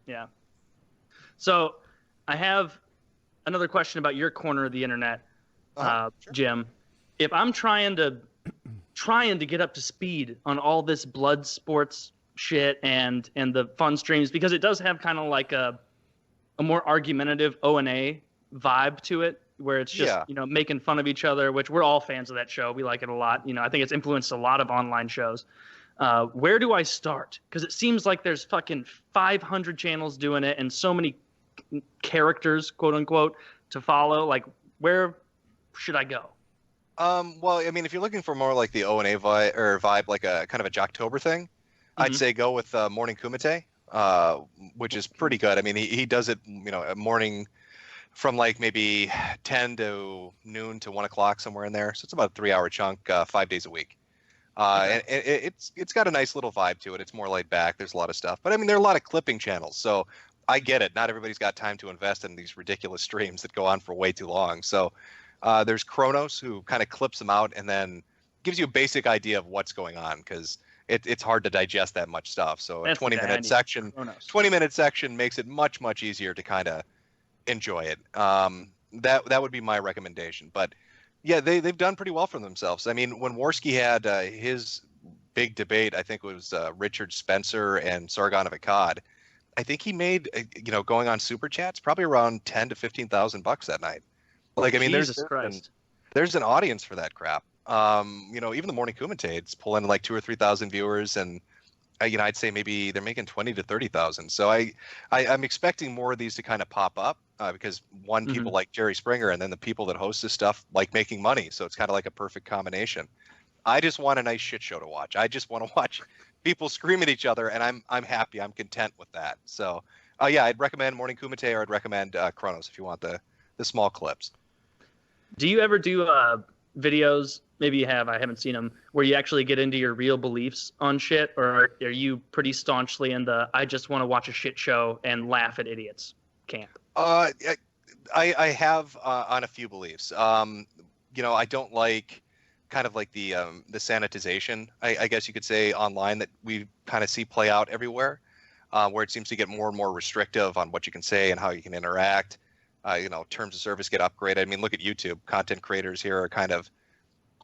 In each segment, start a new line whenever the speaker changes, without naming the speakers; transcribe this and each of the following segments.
Yeah. So I have another question about your corner of the internet,
Sure.
Jim. If I'm trying to get up to speed on all this blood sports shit and the fun streams, because it does have kind of like a more argumentative O&A vibe to it, where it's just,
Yeah.
making fun of each other, which we're all fans of that show. We like it a lot. I think it's influenced a lot of online shows. Where do I start? Because it seems like there's fucking 500 channels doing it and so many characters, quote unquote, to follow. Like, where should I go?
Well, I mean, if you're looking for more like the O&A vibe, like a kind of a Jocktober thing, I'd say go with Morning Kumite, which is pretty good. I mean, he does it, morning from like maybe 10 to noon to 1 o'clock, somewhere in there. So it's about a 3-hour chunk, 5 days a week. And it's got a nice little vibe to it. It's more laid back. There's a lot of stuff. But I mean, there are a lot of clipping channels. So I get it. Not everybody's got time to invest in these ridiculous streams that go on for way too long. So there's Kronos, who kind of clips them out and then gives you a basic idea of what's going on, because it's hard to digest that much stuff. So a 20-minute section,
Kronos.
20-minute section makes it much, much easier to kind of enjoy it. That would be my recommendation. But yeah, they've done pretty well for themselves. I mean, when Worski had his big debate, I think it was Richard Spencer and Sargon of Akkad, I think he made, going on Super Chats, probably around $10,000 to $15,000 that night. Like, I mean, there's an audience for that crap. Even the Morning Kumitates pull in like 2,000 or 3,000 viewers, and I'd say maybe they're making 20,000 to 30,000. So I'm expecting more of these to kind of pop up because people like Jerry Springer, and then the people that host this stuff like making money. So it's kind of like a perfect combination. I just want a nice shit show to watch. I just want to watch people scream at each other, and I'm happy. I'm content with that. So yeah, I'd recommend Morning Kumite, or I'd recommend Kronos if you want the small clips.
Do you ever do videos? Maybe you have. I haven't seen them. Where you actually get into your real beliefs on shit, or are you pretty staunchly in the I just want to watch a shit show and laugh at idiots camp?
I have on a few beliefs. I don't like kind of like the sanitization, I guess you could say, online that we kind of see play out everywhere, where it seems to get more and more restrictive on what you can say and how you can interact. Terms of service get upgraded. I mean, look at YouTube. Content creators here are kind of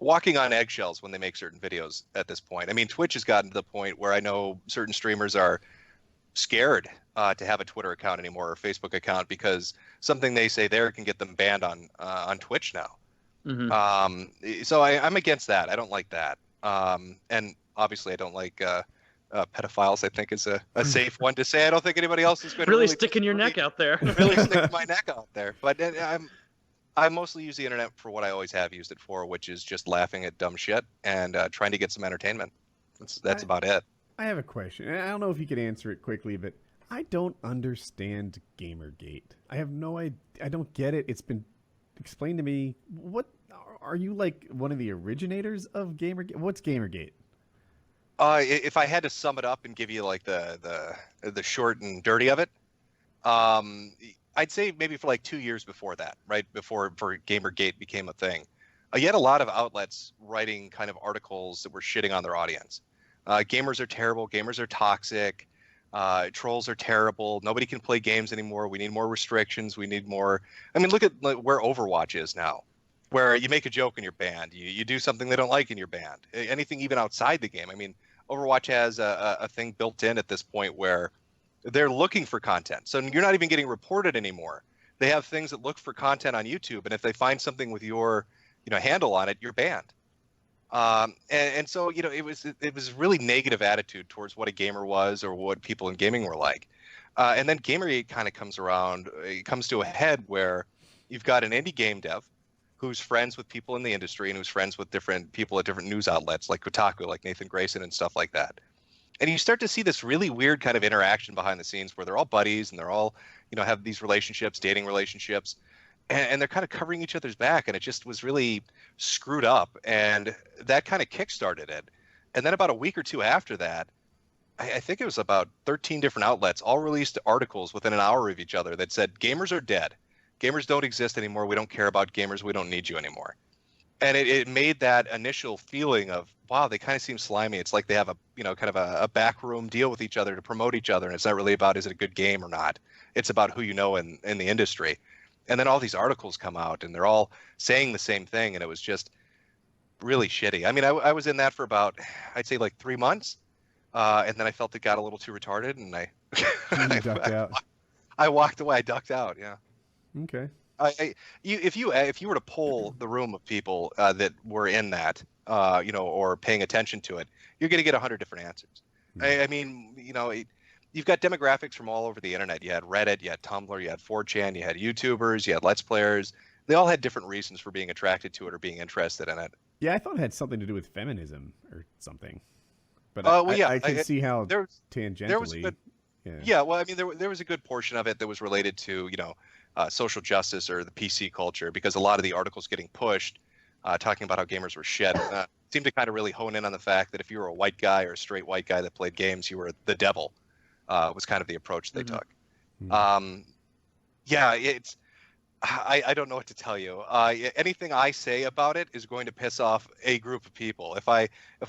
walking on eggshells when they make certain videos at this point. I mean, Twitch has gotten to the point where I know certain streamers are scared to have a Twitter account anymore, or Facebook account, because something they say there can get them banned on Twitch now. So I'm against that. I don't like that. And obviously I don't like pedophiles. I think is a safe one to say. I don't think anybody else is going to
really sticking your neck out there.
Really stick my neck out there. But I mostly use the internet for what I always have used it for, which is just laughing at dumb shit and trying to get some entertainment. That's about it.
I have a question. I don't know if you could answer it quickly, but I don't understand Gamergate. I have no idea. I don't get it. It's been explained to me. What are you, like one of the originators of Gamergate? What's Gamergate?
If I had to sum it up and give you like the short and dirty of it, I'd say maybe for like 2 years before that, right before Gamergate became a thing, you had a lot of outlets writing kind of articles that were shitting on their audience. Gamers are terrible. Gamers are toxic. Trolls are terrible. Nobody can play games anymore. We need more restrictions. We need more. I mean, look at where Overwatch is now, where you make a joke and you're banned. You do something they don't like and you're banned. Anything even outside the game. I mean, Overwatch has a thing built in at this point where they're looking for content. So you're not even getting reported anymore. They have things that look for content on YouTube, and if they find something with your handle on it, you're banned. And so it was really negative attitude towards what a gamer was or what people in gaming were like. And then Gamergate kind of comes around. It comes to a head where you've got an indie game dev who's friends with people in the industry and who's friends with different people at different news outlets like Kotaku, like Nathan Grayson and stuff like that. And you start to see this really weird kind of interaction behind the scenes where they're all buddies and they're all, have these relationships, dating relationships, and they're kind of covering each other's back. And it just was really screwed up. And that kind of kickstarted it. And then about a week or two after that, I think it was about 13 different outlets all released articles within an hour of each other that said, gamers are dead. Gamers don't exist anymore. We don't care about gamers. We don't need you anymore. And it made that initial feeling of, wow, they kind of seem slimy. It's like they have a, kind of a backroom deal with each other to promote each other. And it's not really about, is it a good game or not? It's about who you know in the industry. And then all these articles come out and they're all saying the same thing. And it was just really shitty. I mean, I was in that for about, I'd say like 3 months. And then I felt it got a little too retarded and I
ducked out.
I walked away. I ducked out. Yeah.
Okay.
If you were to poll the room of people that were in that, or paying attention to it, you're going to get 100 different answers. I mean, you've got demographics from all over the internet. You had Reddit, you had Tumblr, you had 4chan, you had YouTubers, you had Let's Players. They all had different reasons for being attracted to it or being interested in it.
Yeah, I thought it had something to do with feminism or something. But I can see how tangentially.
There was a good, yeah, well, I mean, there was a good portion of it that was related to, social justice or the PC culture, because a lot of the articles getting pushed talking about how gamers were shit seemed to kind of really hone in on the fact that if you were a white guy or a straight white guy that played games, you were the devil, was kind of the approach they took. Yeah, it's I don't know what to tell you. Anything I say about it is going to piss off a group of people. If I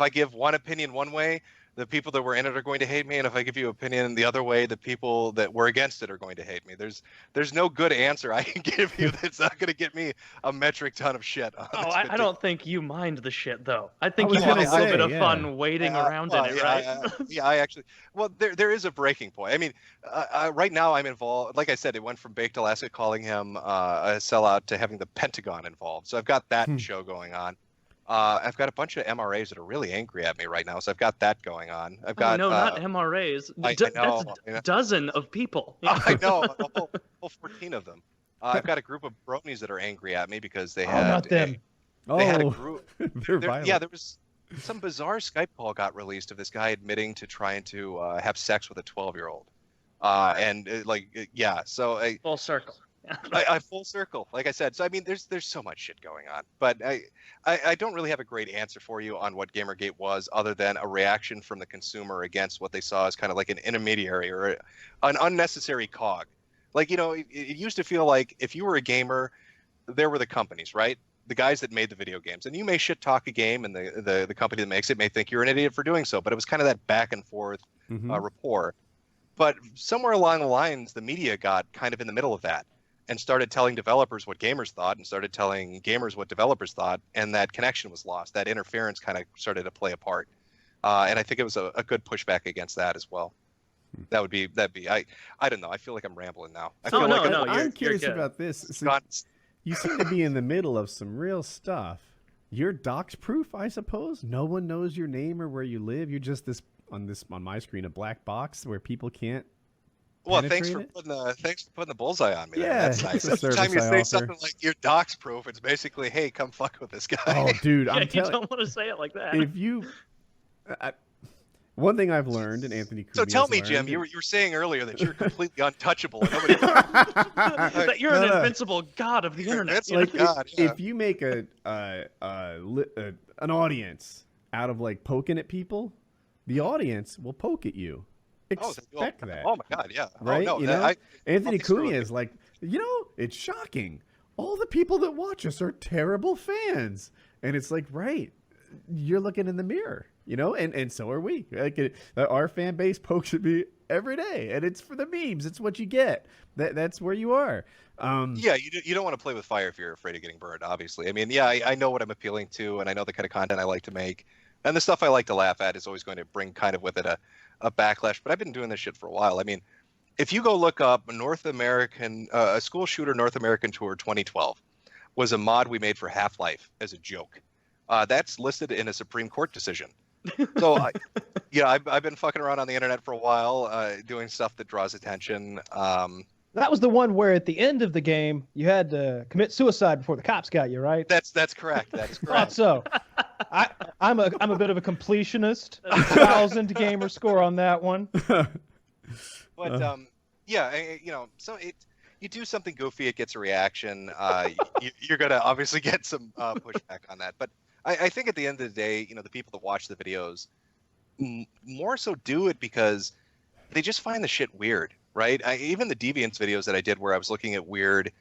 give one opinion one way, the people that were in it are going to hate me, and if I give you opinion the other way, the people that were against it are going to hate me. There's no good answer I can give you that's not going to get me a metric ton of shit.
I don't think you mind the shit though. I think you have a little bit of fun waiting around in it, right?
I actually. Well, there is a breaking point. I mean, right now I'm involved. Like I said, it went from Baked Alaska calling him a sellout to having the Pentagon involved. So I've got that show going on. I've got a bunch of MRAs that are really angry at me right now, so I've got that going on. I've got
no, not MRAs. That's a dozen of people.
I know, a whole 14 of them. I've got a group of bronies that are angry at me because they had
not them.
They had a group.
They're violent.
Yeah, there was some bizarre Skype call got released of this guy admitting to trying to have sex with a 12-year-old, so
Full circle.
I full circle, like I said. So I mean, there's so much shit going on, but I don't really have a great answer for you on what Gamergate was, other than a reaction from the consumer against what they saw as kind of like an intermediary or an unnecessary cog. Like, it used to feel like if you were a gamer, there were the companies, right? The guys that made the video games, and you may shit talk a game, and the company that makes it may think you're an idiot for doing so, but it was kind of that back and forth rapport. But somewhere along the lines, the media got kind of in the middle of that and started telling developers what gamers thought and started telling gamers what developers thought, and that connection was lost. That interference kind of started to play a part. And I think it was a good pushback against that as well. That'd be I don't know. I feel like I'm rambling now.
I'm curious about this. So you seem to be in the middle of some real stuff. You're dox proof, I suppose? No one knows your name or where you live. You're just on my screen, a black box where people can't.
Well, thanks for putting the bullseye on me.
Yeah,
that's nice. Every time you say something like you're dox proof, it's basically, hey, come fuck with this guy.
Oh, dude,
you don't want to say it like that.
If you, one thing I've learned, and Anthony Cumia.
So tell me, Jim, you were saying earlier that you're completely untouchable. And nobody that
you're an invincible god of the internet.
If you make an audience out of like poking at people, the audience will poke at you. Expect that.
Oh my God, yeah.
Right?
Oh, no,
Anthony Cumia is like, it's shocking. All the people that watch us are terrible fans. And it's like, right, you're looking in the mirror, and so are we. Like, our fan base pokes at me every day, and it's for the memes. It's what you get. That's where you are.
Yeah, you don't want to play with fire if you're afraid of getting burned, obviously. I mean, yeah, I know what I'm appealing to, and I know the kind of content I like to make. And the stuff I like to laugh at is always going to bring kind of with it a backlash, but I've been doing this shit for a while. I mean, if you go look up a school shooter North American Tour 2012 was a mod we made for Half-Life as a joke. That's listed in a Supreme Court decision. So, I've been fucking around on the internet for a while, doing stuff that draws attention.
That was the one where at the end of the game you had to commit suicide before the cops got you, right?
That's correct. That's correct.
Thought so. I'm a bit of a completionist. 1,000 gamer score on that one.
But so you do something goofy, it gets a reaction. You're gonna obviously get some pushback on that. But I think at the end of the day, the people that watch the videos more so do it because they just find the shit weird, right? Even the Deviants videos that I did where I was looking at weird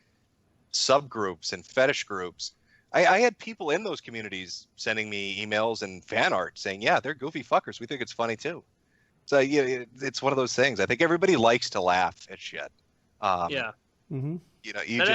subgroups and fetish groups, I had people in those communities sending me emails and fan art saying, "Yeah, they're goofy fuckers. We think it's funny too." So yeah, it's one of those things. I think everybody likes to laugh at shit.
Yeah.
Mm-hmm.
You know, you
That
just